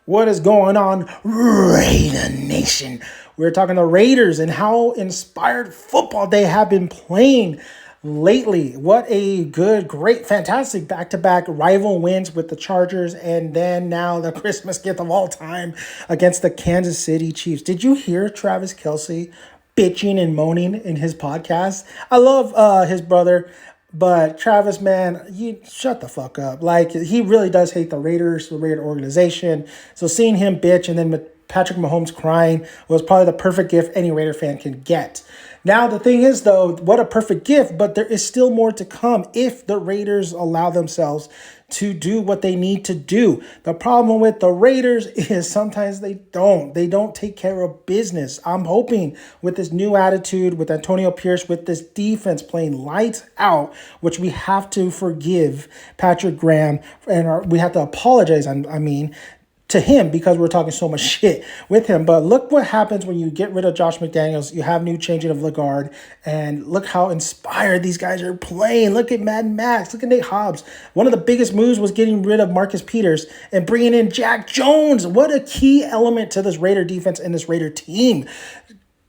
What is going on, Raider Nation? We're talking the Raiders and how inspired football they have been playing lately. What a good, great, fantastic back-to-back rival wins with the Chargers, and then now the Christmas gift of all time against the Kansas City Chiefs. Did you hear Travis Kelce bitching and moaning in his podcast? I love his brother. But Travis, man, you shut the fuck up. Like, he really does hate the Raiders, the Raider organization. So seeing him bitch and then Patrick Mahomes crying was probably the perfect gift any Raider fan can get. Now, the thing is, though, what a perfect gift, but there is still more to come if the Raiders allow themselves to do what they need to do. The problem with the Raiders is sometimes they don't take care of business. I'm hoping with this new attitude, with Antonio Pierce, with this defense playing lights out, which we have to forgive Patrick Graham, and we have to apologize, to him, because we're talking so much shit with him. But look what happens when you get rid of Josh McDaniels. You have new changing of Lagarde, and look how inspired these guys are playing. Look at Mad Max. Look at Nate Hobbs. One of the biggest moves was getting rid of Marcus Peters and bringing in Jack Jones. What a key element to this Raider defense and this Raider team.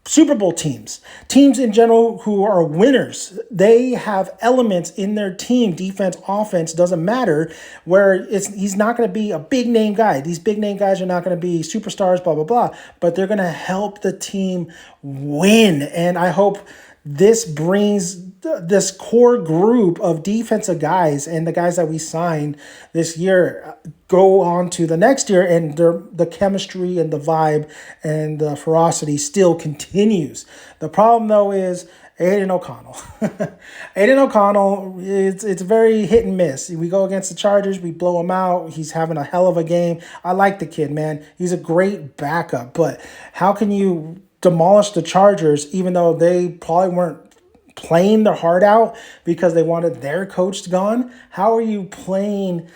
Super Bowl teams in general who are winners, they have elements in their team, defense, offense, doesn't matter, where he's not going to be a big name guy. These big name guys are not going to be superstars, blah, blah, blah, but they're going to help the team win. And I hope this brings this core group of defensive guys and the guys that we signed this year go on to the next year, and the chemistry and the vibe and the ferocity still continues. The problem, though, is Aiden O'Connell. Aiden O'Connell, it's very hit and miss. We go against the Chargers, we blow him out. He's having a hell of a game. I like the kid, man. He's a great backup, but how can you demolish the Chargers even though they probably weren't playing their heart out because they wanted their coach gone? How are you killing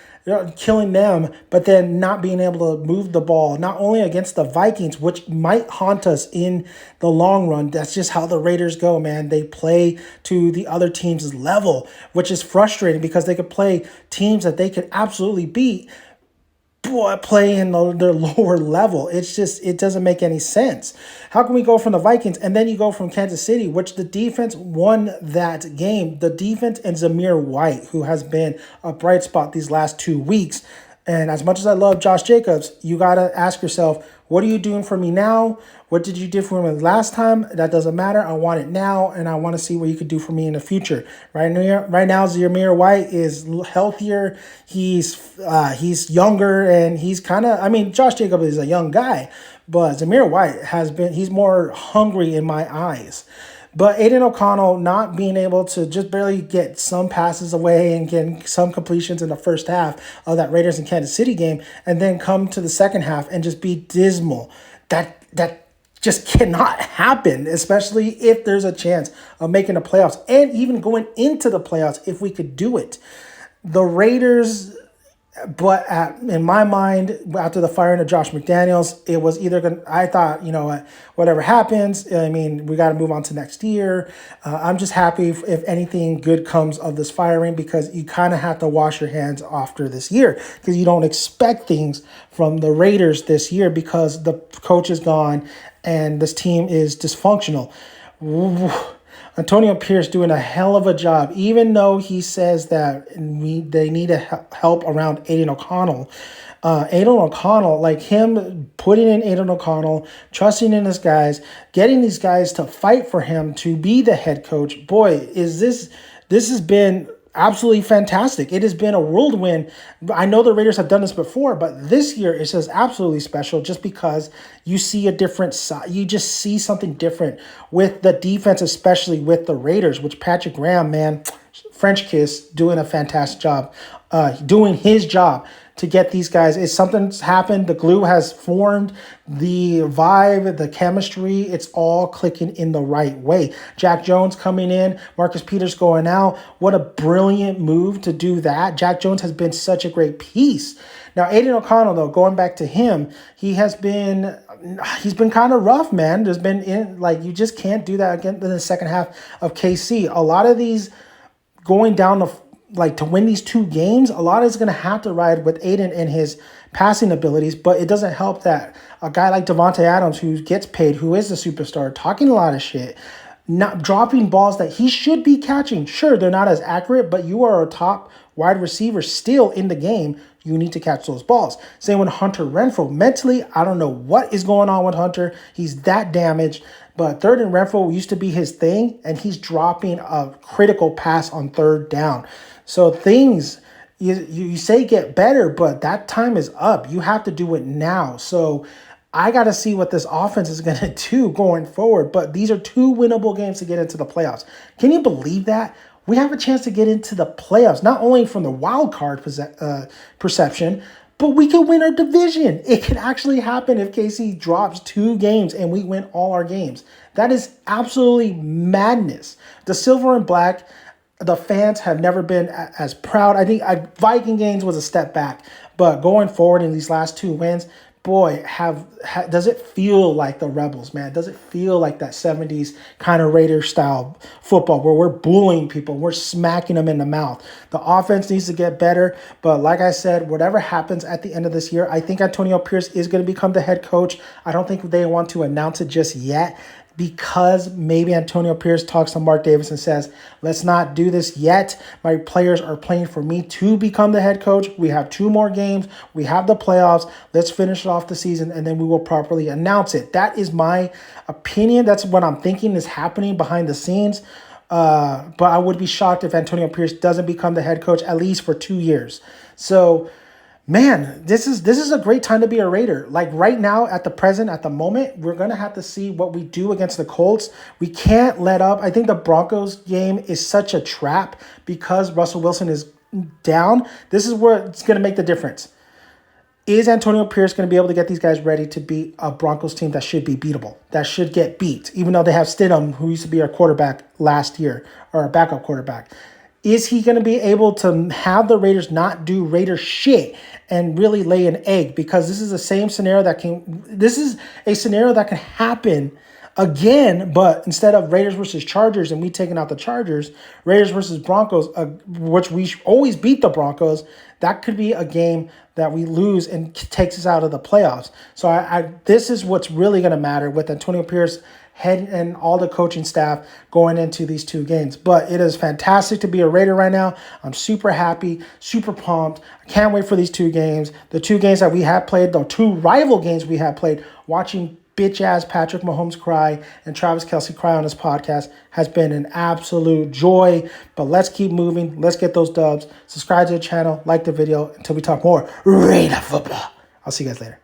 them, but then not being able to move the ball, not only against the Vikings, which might haunt us in the long run? That's just how the Raiders go, man. They play to the other team's level, which is frustrating because they could play teams that they could absolutely beat, play in their lower level. It's just, it doesn't make any sense. How can we go from the Vikings and then you go from Kansas City, which the defense won that game? The defense and Zamir White, who has been a bright spot these last 2 weeks. And as much as I love Josh Jacobs, you got to ask yourself, what are you doing for me now? What did you do for me last time? That doesn't matter. I want it now, and I want to see what you could do for me in the future. Right now, Zamir White is healthier. He's younger, and he's kind of, Josh Jacobs is a young guy, but Zamir White he's more hungry in my eyes. But Aiden O'Connell not being able to just barely get some passes away and getting some completions in the first half of that Raiders and Kansas City game, and then come to the second half and just be dismal. That just cannot happen, especially if there's a chance of making the playoffs and even going into the playoffs if we could do it. The Raiders, but in my mind, after the firing of Josh McDaniels, it was either I thought, whatever happens, we got to move on to next year. I'm just happy if anything good comes of this firing, because you kind of have to wash your hands after this year, because you don't expect things from the Raiders this year because the coach is gone and this team is dysfunctional. Antonio Pierce doing a hell of a job, even though he says that they need help around Aiden O'Connell. Aiden O'Connell, like him putting in Aiden O'Connell, trusting in his guys, getting these guys to fight for him to be the head coach. Boy, this has been absolutely fantastic. It has been a whirlwind. I know the Raiders have done this before, but this year is just absolutely special just because you see a different side. You just see something different with the defense, especially with the Raiders, which Patrick Graham, man, French kiss, doing a fantastic job, doing his job to get these guys. It's something's happened. The glue has formed, the vibe, the chemistry, it's all clicking in the right way. Jack Jones coming in, Marcus Peters going out. What a brilliant move to do that. Jack Jones has been such a great piece. Now, Aiden O'Connell, though, going back to him, he's been kind of rough, man. There's been, you just can't do that again in the second half of KC. A lot of these going down to win these two games, a lot is going to have to ride with Aiden and his passing abilities, but it doesn't help that a guy like Devante Adams, who gets paid, who is a superstar, talking a lot of shit, not dropping balls that he should be catching. Sure, they're not as accurate, but you are a top wide receiver still in the game. You need to catch those balls. Same with Hunter Renfrow. Mentally, I don't know what is going on with Hunter. He's that damaged. But third and Renfrow used to be his thing, and he's dropping a critical pass on third down. So things, you say get better, but that time is up. You have to do it now. So I got to see what this offense is going to do going forward. But these are 2 winnable games to get into the playoffs. Can you believe that? We have a chance to get into the playoffs, not only from the wild card perception, but we can win our division. It can actually happen if KC drops 2 games and we win all our games. That is absolutely madness. The silver and black, the fans have never been as proud. I think Viking games was a step back, but going forward in these last 2 wins, boy, does it feel like the Rebels, man? Does it feel like that 70s kind of Raider style football where we're bullying people, we're smacking them in the mouth? The offense needs to get better, but like I said, whatever happens at the end of this year, I think Antonio Pierce is going to become the head coach. I don't think they want to announce it just yet, because maybe Antonio Pierce talks to Mark Davis and says, let's not do this yet. My players are playing for me to become the head coach. We have 2 more games. We have the playoffs. Let's finish off the season, and then we will properly announce it. That is my opinion. That's what I'm thinking is happening behind the scenes. But I would be shocked if Antonio Pierce doesn't become the head coach, at least for 2 years. So, man, this is a great time to be a Raider. Like right now, at the moment, we're going to have to see what we do against the Colts. We can't let up. I think the Broncos game is such a trap because Russell Wilson is down. This is where it's going to make the difference. Is Antonio Pierce going to be able to get these guys ready to beat a Broncos team that should be beatable, that should get beat, even though they have Stidham, who used to be our quarterback last year, or a backup quarterback? Is he going to be able to have the Raiders not do Raider shit and really lay an egg? Because this is the same scenario this is a scenario that can happen again, but instead of Raiders versus Chargers and we taking out the Chargers, Raiders versus Broncos, which we always beat the Broncos, that could be a game that we lose and takes us out of the playoffs. So this is what's really going to matter with Antonio Pierce head and all the coaching staff going into these 2 games. But it is fantastic to be a Raider right now. I'm super happy, super pumped. I can't wait for these 2 games. The 2 games that we have played, the 2 rival games we have played, watching bitch-ass Patrick Mahomes cry and Travis Kelce cry on his podcast has been an absolute joy. But let's keep moving. Let's get those dubs. Subscribe to the channel, like the video until we talk more Raider football. I'll see you guys later.